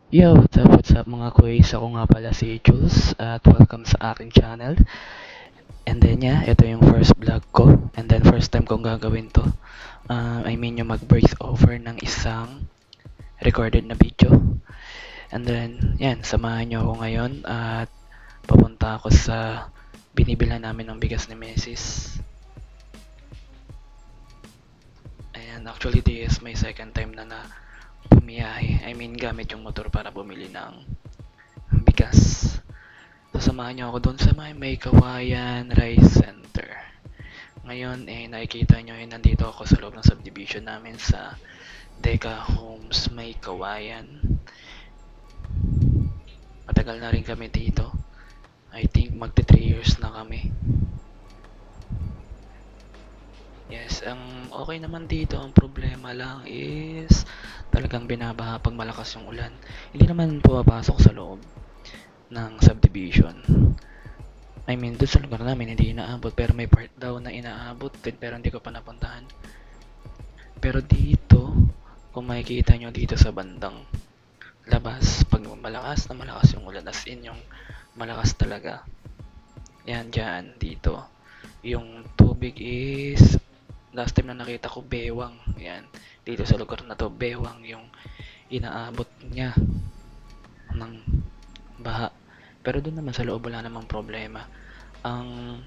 Yo, what's up mga quiz? Ako nga pala si Jules at welcome sa aking channel. And then ito yung first vlog ko and then first time kong gagawin to. I mean yung mag-voice over ng isang recorded na video. And then, samahan nyo ako ngayon at papunta ako sa binibilhan namin ng bigas ni Mrs. And actually, this is my second time na bumiyahe. I mean, gamit yung motor para bumili ng bigas. Sasamahan niyo ako doon sa may Kawayan Rice Center. Ngayon, nakikita niyo nandito ako sa loob ng subdivision namin sa Deca Homes may Kawayan. Matagal na rin kami dito. I think magti 3 years na kami. Yes, ang okay naman dito, ang problema lang is talagang binabaha pag malakas yung ulan. Hindi naman pumapasok sa loob ng subdivision. I mean, doon sa lugar namin hindi inaabot pero may part daw na inaabot din pero hindi ko pa napuntahan. Pero dito, kung makikita nyo dito sa bandang labas, pag malakas yung ulan, as in yung malakas talaga. Yan dyan, dito. Yung tubig is, last time na nakita ko, bewang. Yan, dito sa lugar na to, bewang yung inaabot niya ng baha. Pero doon naman sa loob wala namang problema. Ang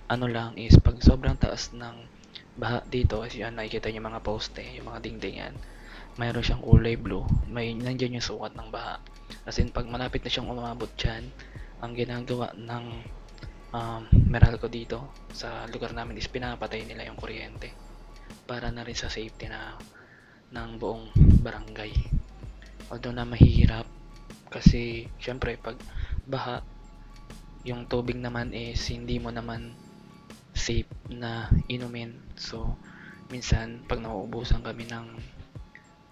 ano lang is pag sobrang taas ng baha dito kasi yan nakikita niyo mga poste, yung mga dingding yan. Mayroon siyang kulay blue, may nandiyan yung sukat ng baha. As in pag malapit na siyang umabot diyan, ang ginagawa ng Meralco dito sa lugar namin is pinapatay nila yung kuryente para na rin sa safety na ng buong barangay. Although na mahirap kasi syempre pag baha yung tubig naman is hindi mo naman safe na inumin. So, minsan pag nauubusan kami ng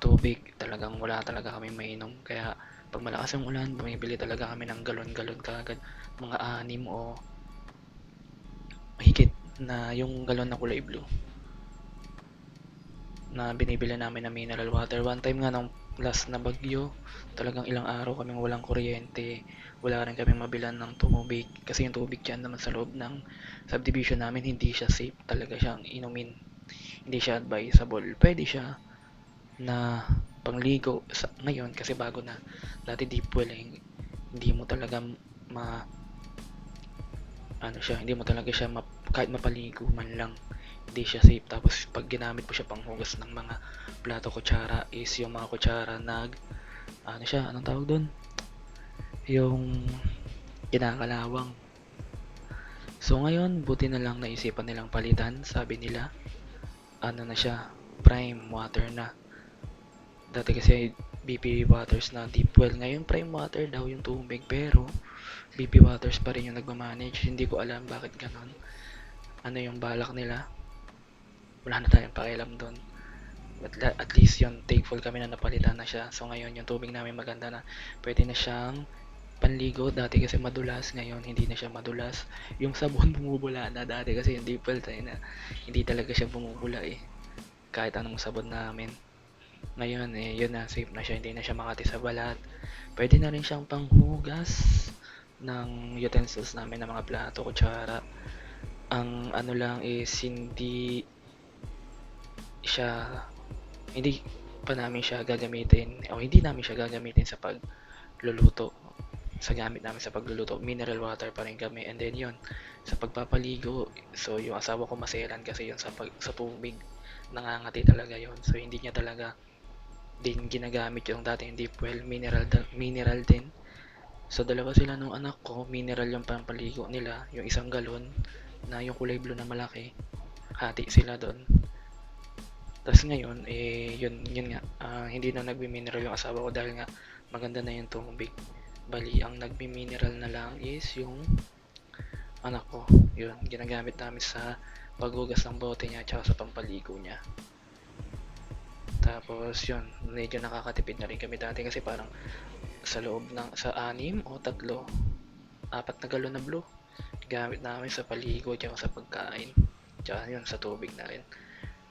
tubig, talagang wala talaga kami mainom. Kaya pag malakas ang ulan, bumibili talaga kami ng galon-galon kaagad. Mga 6 o higit na yung galon na kulay blue na binibili namin na mineral water. One time nga nung last na bagyo, talagang ilang araw kaming walang kuryente. Wala rin kaming mabilan ng tubig kasi yung tubig dyan naman sa loob ng subdivision namin hindi siya safe talaga siyang inumin. Hindi siya advisable. Pwede siya na pangligo ngayon kasi bago na. Dati deep well hindi mo talaga ma hindi mo talaga siya kahit mapaligo man lang hindi siya safe. Tapos pag ginamit mo siya panghugas ng mga plato, kutsara is yung mga kutsara anong tawag doon, yung kinakalawang. So ngayon buti na lang naisipan nilang palitan, sabi nila na siya, prime water na. Dati kasi BP waters na deep well, ngayon prime water daw yung tubig pero BP waters pa rin yung nagmamanage. Hindi ko alam bakit ganon, ano yung balak nila, wala na tayong pakialam doon. But at least yun, thankful kami na napalitan na siya. So ngayon yung tubig namin maganda na, pwede na siyang panligo. Dati kasi madulas, ngayon hindi na siya madulas. Yung sabon bumubula na, dati kasi yung deep well tayo na hindi talaga siya bumubula kahit anong sabon namin. Ngayon yun na, safe na siya, hindi na siya makati sa balat. Pwede na rin siyang panghugas ng utensils namin, ng mga plato, kutsara. Ang ano lang is siya hindi namin siya gagamitin o hindi namin siya gagamitin sa pagluluto. Sa gamit namin sa pagluluto, mineral water pa rin kami. And then yun, sa pagpapaligo, so yung asawa ko maselan kasi yun sa tubig. Nangangati talaga yun. So hindi niya talaga din ginagamit yung dating deep well, mineral din. So dalawa sila nung anak ko, mineral yung pampaligo nila, yung 1 galon na yung kulay blue na malaki. Hati sila doon. Tapos ngayon, yun nga, hindi na nagbi-mineral yung asawa ko dahil nga maganda na yung tubig. Bali, ang nagbi-mineral na lang is yung anak ko. Yun, ginagamit namin sa paghugas ng bote niya at sa pampaligo niya. Tapos yun, medyo nakakatipid na rin kami dati kasi parang sa loob ng, sa 6 o 3, 4 na galon na blue, gamit namin sa paligo at sa pagkain. Tsaka yun, sa tubig na rin.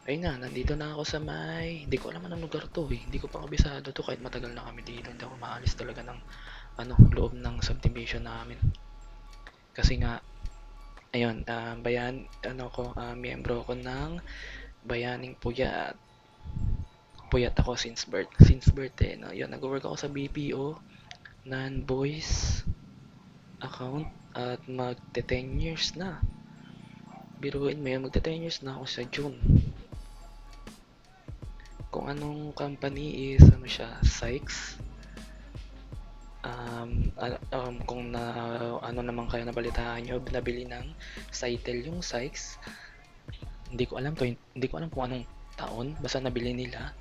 Ayun na, nandito na ako sa hindi ko alam anong lugar 'to, eh, hindi ko pa kabisado 'to kahit matagal na kami dito, hindi ako maalis talaga ng loob ng subdivision namin. Kasi nga ayun, miyembro ako ng Bayaning Puyat. Puyat ako since birth, eh, 'no. 'Yun, nagwo-work ako sa BPO, non-voice account at magte-10 years na. Biruin mo 'yun, magte-10 years na ako sa June. Kung anong company is siya, Sykes. Kung naman kayo nabalitaan niyo, nabili ng Cytel yung Sykes. Hindi ko alam kung anong taon, basta nabili nila.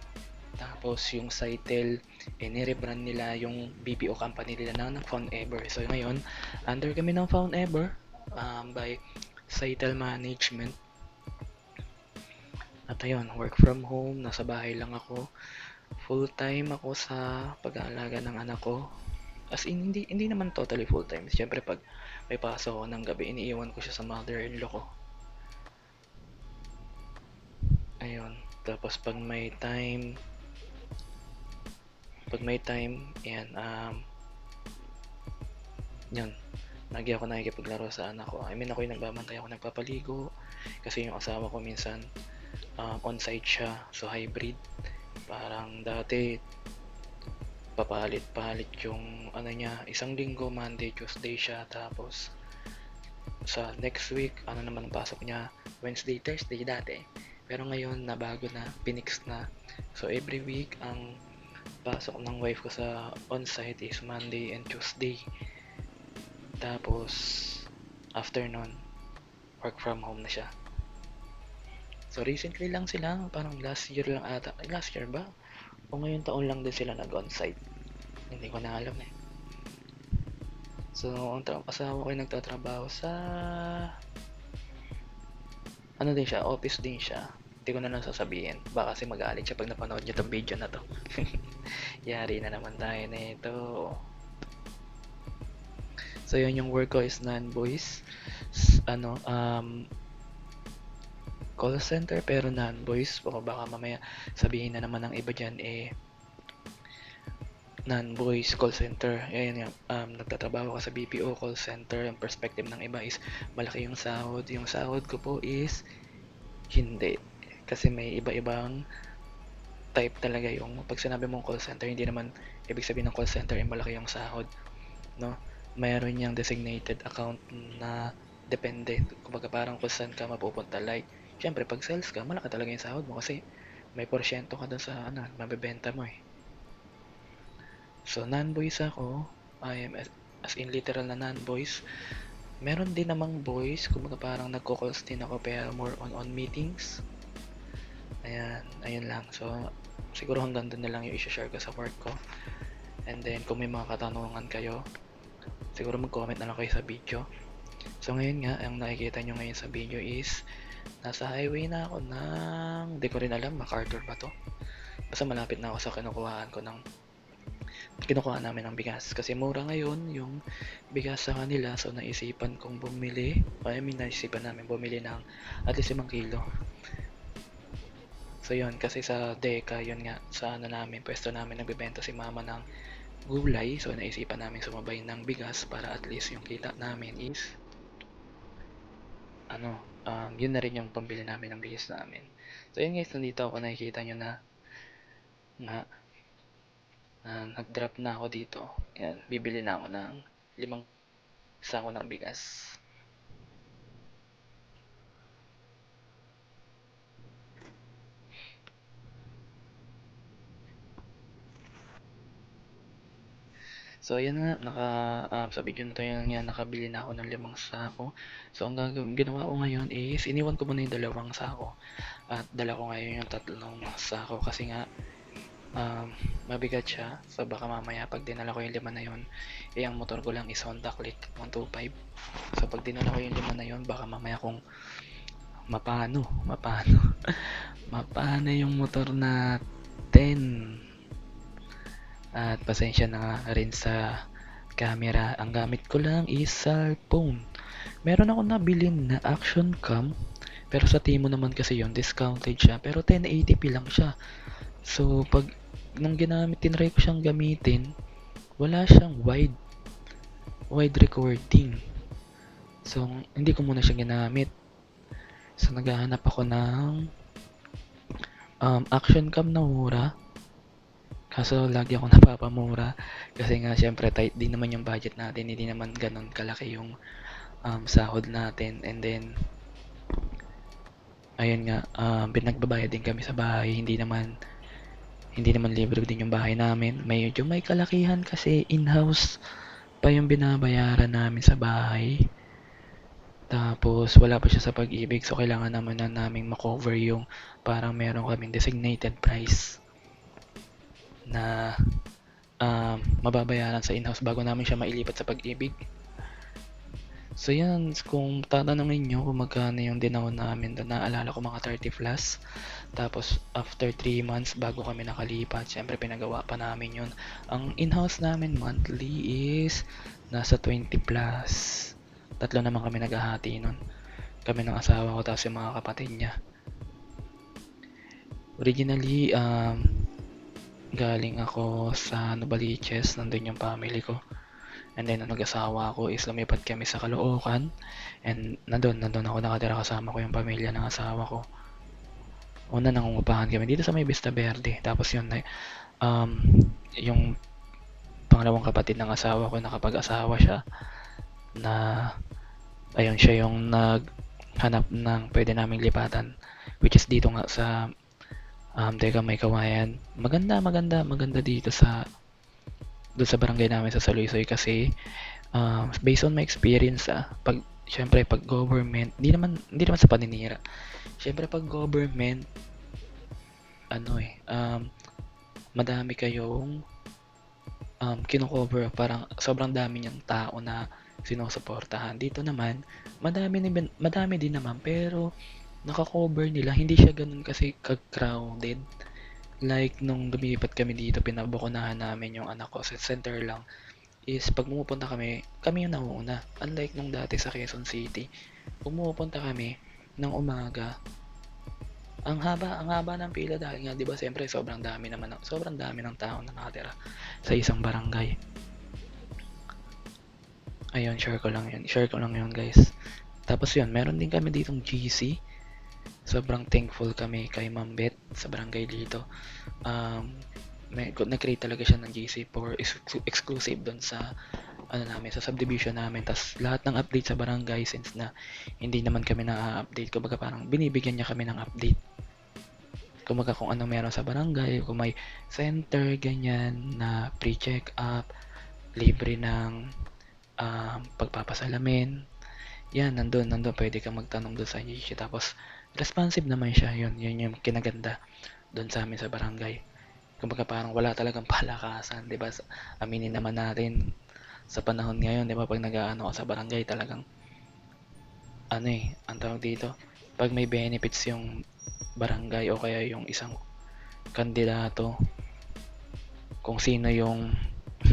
Tapos yung Cytel, ni-rebrand nila yung BPO company nila ng Found-Ever. So ngayon, under kami ng Found-Ever, by Cytel Management. At ayun, work from home, nasa bahay lang ako. Full-time ako sa pag-aalaga ng anak ko. As in, hindi naman totally full-time. Siyempre, pag may pasok ako ng gabi, iniiwan ko siya sa mother-in-law ko. Ayun. Tapos pag may time, yan, yun, lagi ako nakikipaglaro sa anak ko. I mean, ako yung nagbabantay, ako nagpapaligo. Kasi yung asawa ko minsan, on-site siya, so hybrid. Parang dati, papalit-palit yung niya, isang linggo, Monday, Tuesday siya, tapos sa next week, naman ang pasok niya, Wednesday, Thursday dati. Pero ngayon, nabago na, pinix na. So every week, ang pasok ng wife ko sa on-site is Monday and Tuesday. Tapos, after nun, work from home na siya. So recently lang sila, parang last year lang ata. Last year ba? O ngayon taon lang din sila nag-on-site. Hindi ko na alam, eh. So, ang asawa ko ay nagtatrabaho sa din siya, office din siya. Hindi ko na lang sasabihin. Baka kasi magalit siya pag napanood niya tong video na to. Yari na naman tayo na ito. So, yun yung work ko is non-voice. Call center pero non-voice. Baka mamaya sabihin na naman ng iba dyan, non-voice call center. Ayan nga, nagtatrabaho ka sa BPO call center. Ang perspective ng iba is malaki yung sahod. Yung sahod ko po is hindi. Kasi may iba-ibang type talaga yung pag sinabi mong call center, hindi naman ibig sabihin ng call center ay malaki yung sahod, no? Mayroon niyang designated account na depende. Kumbaga parang kung saan ka mapupunta. Like, syempre pag sales ka, malaki talaga yung sahod mo kasi may porsyento ka dun sa mabebenta mo, eh. So, non-voice ako. I am as in literal na non-voice. Meron din namang voice, kumbaga parang nagko-calls din ako pero more on meetings. Ayan, ayun lang. So, siguro hanggang doon na lang yung i-share ko sa work ko. And then, kung may mga katanungan kayo, siguro mag-comment na lang kayo sa video. So, ngayon nga, ang nakikita nyo ngayon sa video is, nasa highway na ako di ko rin alam, MacArthur ba to? Basta malapit na ako sa kinukuha namin ng bigas. Kasi mura ngayon yung bigas sa kanila, so naisipan namin bumili ng at least 5 kilo. So yun, kasi sa Deka, yun nga, sa pwesto namin nagbebenta si mama ng gulay. So naisipan namin sumabay ng bigas para at least yung kita namin is, yun na rin yung pambili namin ng bigas namin. So yun guys, nandito ako, nakikita nyo na nga, nag-drop na ako dito. Yan, bibili na ako ng 5 sako ng bigas. So ayan nga, sa video na to yan, nakabili na ako ng 5 sako. So ang ginawa ko ngayon is, iniwan ko muna yung 2 sako. At dala ko ngayon yung 3 sako kasi nga, mabigat siya. So baka mamaya pag dinala ko yung 5 na yun, ang motor ko lang is Honda Click 125. So pag dinala ko yung 5 na yun, baka mamaya kung mapano mapano yung motor natin. At pasensya na rin sa camera. Ang gamit ko lang is cellphone. Meron ako nabili na action cam Pero sa Timo naman kasi yun, discounted siya. Pero 1080p lang siya. So, nung tinry ko siyang gamitin, wala siyang wide recording. So, hindi ko muna siya ginamit. So, naghahanap ako ng action cam na mura. Kaso, lagi ako napapamura. Kasi nga, syempre, tight din naman yung budget natin. Hindi naman ganun kalaki yung sahod natin. And then, ayun nga, pinagbabayad din kami sa bahay. Hindi naman libre din yung bahay namin. Medyo may kalakihan kasi in-house pa yung binabayaran namin sa bahay. Tapos wala pa siya sa Pag-ibig, so kailangan naman na naming makover yung parang meron kaming designated price na mababayaran sa in-house bago namin siya mailipat sa Pag-ibig. So yan, kung tatanungin nyo kung magkano yung dinahon namin doon, naalala ko mga 30 plus. Tapos after 3 months bago kami nakalipat, syempre pinagawa pa namin yun. Ang in-house namin monthly is nasa 20 plus. Tatlo naman kami naghahati nun. Kami ng asawa ko tapos yung mga kapatid niya. Originally, galing ako sa Novaliches, nandun yung family ko. And then, nung nag-asawa ako is lumipat kami sa Caloocan. And nandun ako nakatira kasama ko yung pamilya ng asawa ko. Una nangungupahan kami dito sa may Vista Verde. Tapos yun, yung pangalawang kapatid ng asawa ko nakapag-asawa siya na ayun siya yung naghanap ng pwede naming lipatan, which is dito nga sa Teka May Kawayan. Maganda dito doon sa barangay namin sa Saloysoy kasi based on my experience pag government, hindi naman sa paninira. Syempre pag government madami kayong kino-cover, parang sobrang dami niyang tao na sinusuportahan. Dito naman, madami din naman pero naka-cover nila, hindi siya ganun kasi crowded. Like nung lumipat kami dito, pinabakunahan namin yung anak ko sa center lang. Is pag pumupunta kami yung nauuna. Unlike nung dati sa Quezon City, pumupunta kami ng umaga. Ang haba ng pila dahil nga 'di ba siyempre sobrang dami ng tao na nakatira sa isang barangay. Ayun, share ko lang yun guys. Tapos yun, meron din kami ditong GC. Sobrang thankful kami kay Ma'am Beth sa barangay dito. Nag-create talaga siya ng GC for exclusive doon sa namin, sa subdivision namin. Tas lahat ng update sa barangay, since na hindi naman kami na-update, kumbaga parang binibigyan niya kami ng update. Kumbaga kung ano meron sa barangay, kung may center, ganyan, na pre-check up, libre ng pagpapasalamin. Yan, nandun, pwede kang magtanong doon sa GC. Tapos, responsive naman siya, yun yung kinaganda doon sa amin sa barangay. Kumbaga parang wala talagang palakasan, 'di ba? Aminin naman natin sa panahon ngayon, 'di ba, pag nag-aano ka sa barangay talagang ang tawag dito, pag may benefits yung barangay o kaya yung isang kandidato, kung sino yung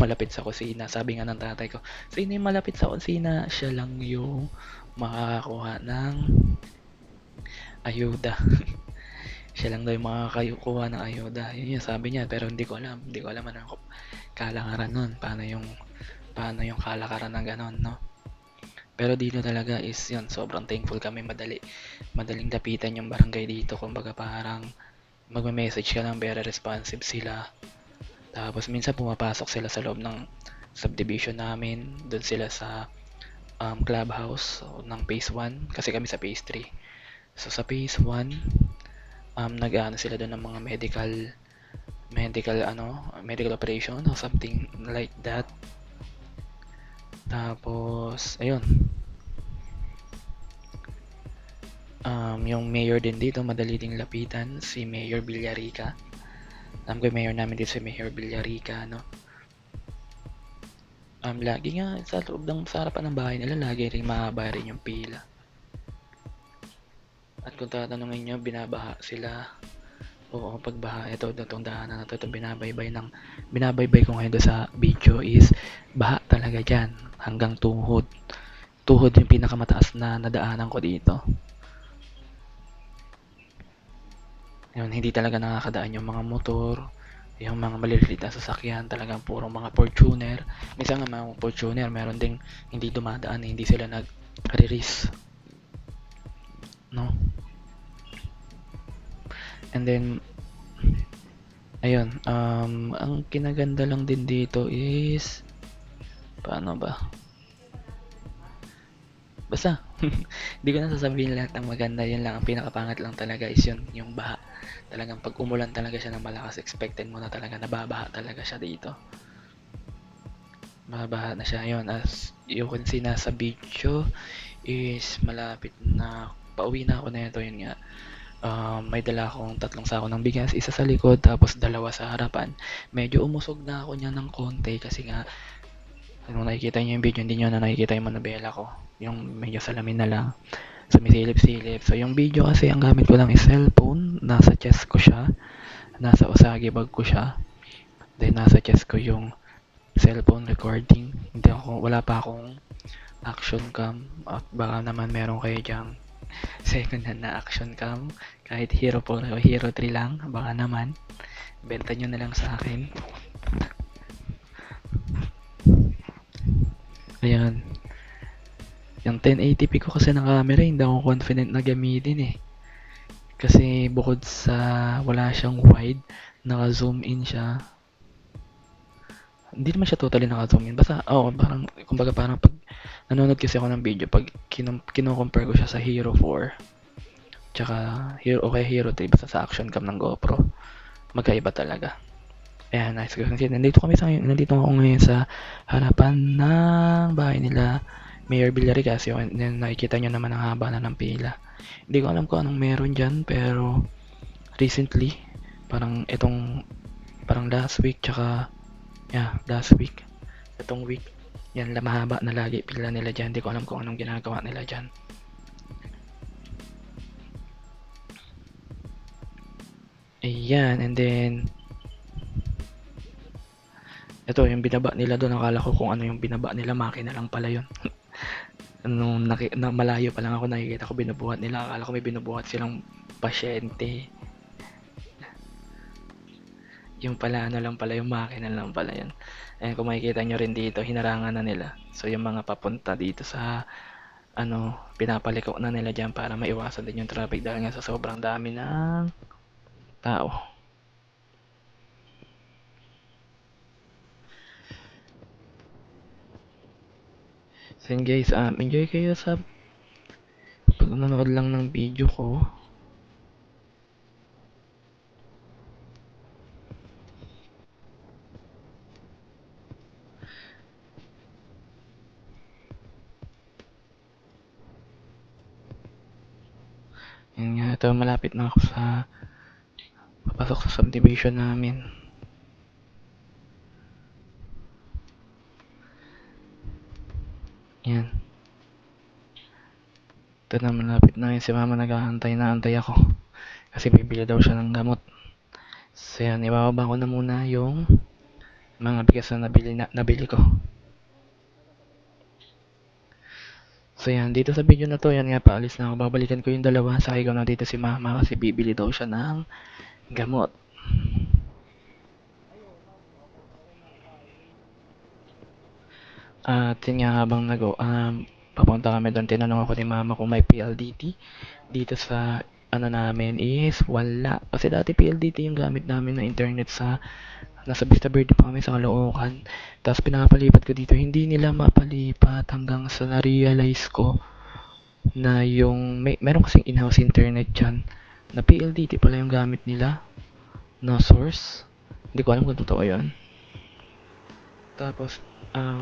malapit sa kusina. Sabi nga ng tatay ko, sino yung malapit sa kusina, siya lang yung makakakuha ng ayuda. Siya lang daw yung makakakuha ng ayuda. Yun yung sabi niya, pero hindi ko alam. Hindi ko alam ano kalakaran nun. Paano yung kalakaran ng ganon, no? Pero dito talaga is yun, sobrang thankful kami. Madaling dapitan yung barangay dito. Kumbaga parang magme-message ka lang, very responsive sila. Tapos minsan pumapasok sila sa loob ng subdivision namin. Doon sila sa clubhouse ng phase 1 kasi kami sa phase 3. So sa phase 1, nag-aano sila doon ng mga medical operation or something like that. Tapos ayun, yung mayor din dito madali ding lapitan, si Mayor Villarica. Alam ko yung mayor namin dito si Mayor Villarica, no? Lagi nga sa harapan ng bahay nila, lagi rin mahaba rin yung pila. At kung tatanungin nyo, binabaha sila. Oo, pagbaha, itong daanan na ito, binabaybay ko ngayon sa video is baha talaga dyan, hanggang tuhod yung pinakamataas na nadaanan ko dito. Yun, hindi talaga nakakadaan yung mga motor, yung mga maliliit na sasakyan, talagang puro mga Fortuner. Minsan nga mga Fortuner, meron ding hindi dumadaan, hindi sila nag-release, no? And then, ayun, ang kinaganda lang din dito is, paano ba? Basta, hindi ko na sasabihin lahat ng maganda, yun lang, ang pinakapangat lang talaga is yun, yung baha. Talagang pag umulan talaga siya ng malakas, expected mo na talaga nababaha talaga siya dito. Mababaha na siya, yun, as you can see na sa video is malapit na, pauwi na ako na ito, yun nga. May dala akong 3 sako ng bigas, isa sa likod, tapos 2 sa harapan. Medyo umusog na ako niya ng konti kasi nga, kung nakikita niyo yung video, hindi niyo na nakikita yung manabela ko. Yung medyo salamin na lang. Sumisilip-silip. So, yung video kasi, ang gamit ko lang is cellphone. Nasa chest ko siya. Nasa usagi bag ko siya. Then, nasa chest ko yung cellphone recording. Wala pa akong action cam. At baka naman meron kayo dyang second hand na action cam. Kahit Hero 4 o Hero 3 lang. Baka naman. Benta nyo na lang sa akin. Ayan. Yung 1080p ko kasi na camera, hindi ako confident na gamitin eh. Kasi bukod sa wala siyang wide, naka-zoom in siya. Hindi naman siya totally naka-zoom in. Basta, parang, kumbaga parang pag nanonood kasi ako ng video, pag kino-compare ko siya sa Hero 4, tsaka Hero 3, basta sa action cam ng GoPro, magkaiba talaga. Ayan, nice. Kasi nandito ako ngayon sa harapan ng bahay nila Mayor Villarica. Kasi nakikita nyo naman ang haba na ng pila. Hindi ko alam kung anong meron dyan, pero recently, parang last week, tsaka, last week, itong week, yan, mahaba na lagi pila nila dyan. Hindi ko alam kung anong ginagawa nila dyan. Ayan, and then, ito, yung binaba nila doon, akala ko kung ano yung binaba nila, makina lang pala yun. Nung malayo pa lang ako, nakikita ko binubuhat nila, akala ko may binubuhat silang pasyente. Yung pala, ano lang pala, yung makina lang pala yun. Ayan, kung makikita nyo rin dito, hinarangan na nila. So, yung mga papunta dito sa, pinapaliko na nila dyan para maiwasan din yung traffic dahil nga sa sobrang dami ng tao. So yun guys, enjoy kayo sa pag nanonood lang ng video ko. Yun nga, ito malapit na ako sa papasok sa subdivision namin. Yan. Ito na, malapit na yun. Si mama nag-aantay na, antay ako. Kasi bibili daw siya ng gamot. So yan, ibababa ko na muna yung mga bigas na nabili ko. So yan, dito sa video na to, yan nga, paalis na ako. Babalikan ko yung dalawa. Sakay ko na dito si mama kasi bibili daw siya ng gamot. At yun nga, habang papunta kami doon, tinanong ako ni mama kung may PLDT. Dito sa namin is wala. Kasi dati PLDT yung gamit namin na internet sa nasa Vista Verde pa kami sa Caloocan. Tapos pinapalipat ko dito, hindi nila mapalipat hanggang sa na-realize ko na yung meron kasing in-house internet dyan na PLDT pala yung gamit nila na source. Hindi ko alam kung totoo yun. Tapos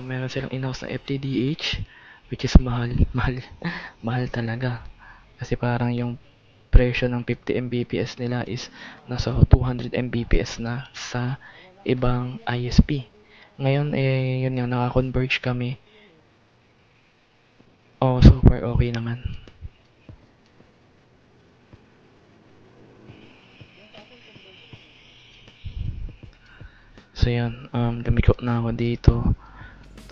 meron silang in-house na FTTH, which is mahal, mahal talaga. Kasi parang yung presyo ng 50 Mbps nila is nasa 200 Mbps na sa ibang ISP. Ngayon, yun yung naka-converge kami. Super okay naman. So, yun, lumiko na ako dito.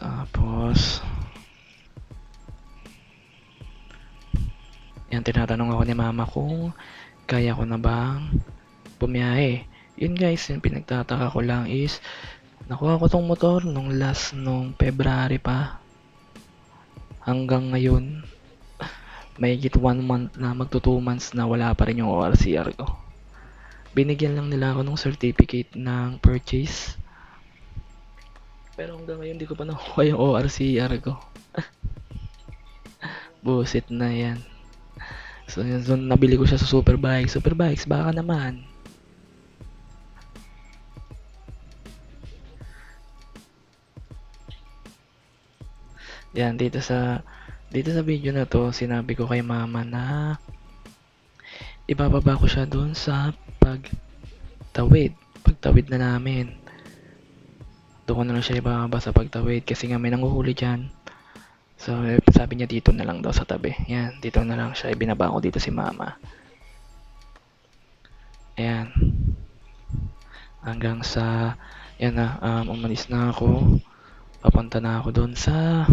Tapos, yan, tinatanong ako ni mama kung kaya ko na bang bumiyahe. Yun guys, yung pinagtataka ko lang is nakuha ko tong motor nung February pa hanggang ngayon mahigit 1 month na magto 2 months na wala pa rin yung ORCR ko. Binigyan lang nila ako ng certificate ng purchase. Pero hanggang ngayon di ko pa nakuha yung ORCR ko. Buset na yan. So nabili ko siya sa Superbikes. Superbikes, baka naman. Yan, dito sa video na to, sinabi ko kay mama na ibababa ko siya doon sa pagtawid. Pagtawid na namin. Doon ko na lang siya ibababa sa pagtawid kasi nga may nanguhuli dyan. So, sabi niya dito na lang daw sa tabi. Yan, dito na lang siya. Ibinaba ko dito si mama. Ayan. Hanggang sa, yan na, umalis na ako. Papunta na ako doon sa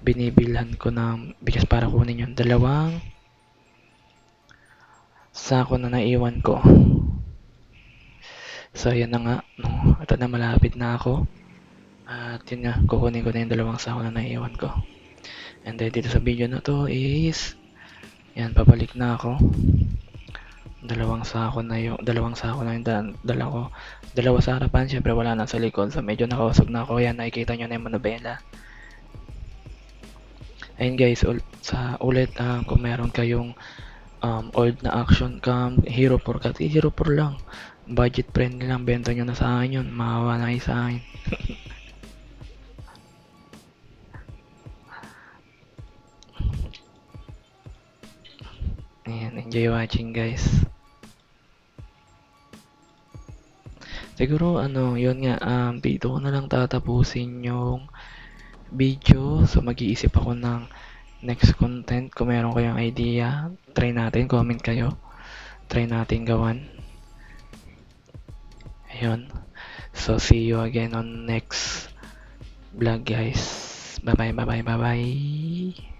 binibilhan ko ng bigas para kunin yung 2 sako na naiwan ko. So, yan na nga. No, ito na, malapit na ako. At yun nga, kukunin ko na yung 2 sako na naiwan ko. And then, dito sa video na to is, yan, pabalik na ako. 2 sako na yung dala ko. 2 sa harapan, syempre wala na sa likod. So, medyo nakawasag na ako. Yan, nakikita nyo na yung manubela. Ayun guys, ulit, kung meron kayong old na action cam, Hero 4 kasi Hero 4 lang. Budget friendly lang, benta nyo na sa akin yun. Maawa na kayo sa akin. Ayan, enjoy watching guys. Siguro yun nga, dito ko na lang tatapusin yung video. So mag-iisip ako ng next content. Kung meron kayong idea, try natin, comment kayo. Try natin gawan. Ayun. So see you again on next vlog guys. Bye bye, bye bye, bye bye.